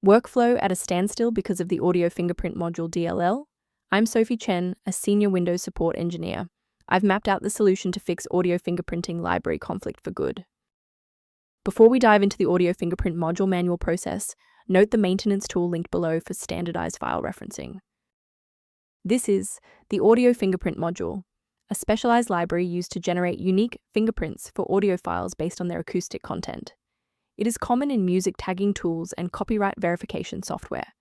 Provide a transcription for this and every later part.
Workflow at a standstill because of the Audio Fingerprint Module DLL? I'm Sophie Chen, a Senior Windows Support Engineer. I've mapped out the solution to fix Audio Fingerprinting Library conflict for good. Before we dive into the Audio Fingerprint Module manual process, note the maintenance tool linked below for standardized file referencing. This is the Audio Fingerprint Module, a specialized library used to generate unique fingerprints for audio files based on their acoustic content. It is common in music tagging tools and copyright verification software.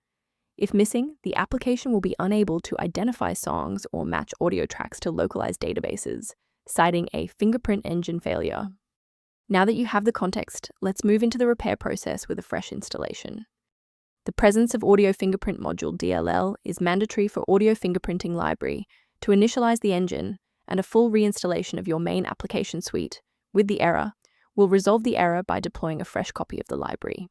If missing, the application will be unable to identify songs or match audio tracks to localized databases, citing a fingerprint engine failure. Now that you have the context, let's move into the repair process with a fresh installation. The presence of Audio Fingerprint Module DLL is mandatory for Audio Fingerprinting Library to initialize the engine, and a full reinstallation of your main application suite with the error will resolve the error by deploying a fresh copy of the library.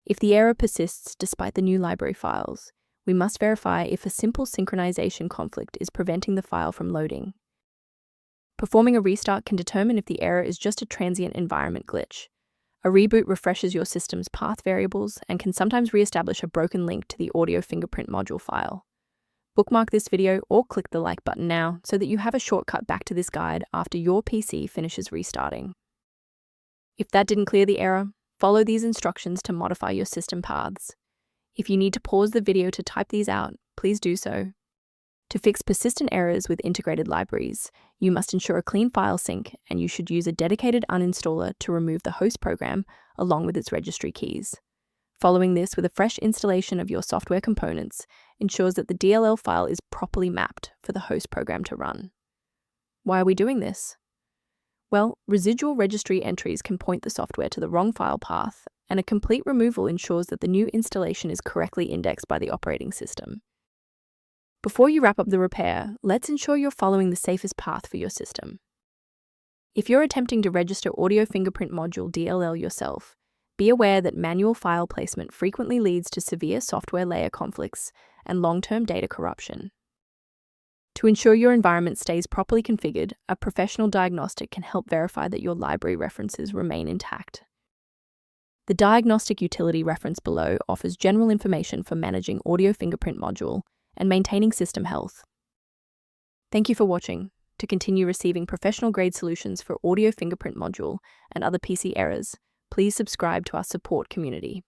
If the error persists despite the new library files, we must verify if a simple synchronization conflict is preventing the file from loading. Performing a restart can determine if the error is just a transient environment glitch. A reboot refreshes your system's path variables and can sometimes reestablish a broken link to the Audio Fingerprint Module file. Bookmark this video or click the like button now so that you have a shortcut back to this guide after your PC finishes restarting. If that didn't clear the error, follow these instructions to modify your system paths. If you need to pause the video to type these out, please do so. To fix persistent errors with integrated libraries, you must ensure a clean file sync, and you should use a dedicated uninstaller to remove the host program along with its registry keys. Following this with a fresh installation of your software components ensures that the DLL file is properly mapped for the host program to run. Why are we doing this? Well, residual registry entries can point the software to the wrong file path, and a complete removal ensures that the new installation is correctly indexed by the operating system. Before you wrap up the repair, let's ensure you're following the safest path for your system. If you're attempting to register Audio Fingerprint Module DLL yourself, be aware that manual file placement frequently leads to severe software layer conflicts and long-term data corruption. To ensure your environment stays properly configured, a professional diagnostic can help verify that your library references remain intact. The diagnostic utility reference below offers general information for managing Audio Fingerprint Module and maintaining system health. Thank you for watching. To continue receiving professional-grade solutions for Audio Fingerprint Module and other PC errors, please subscribe to our support community.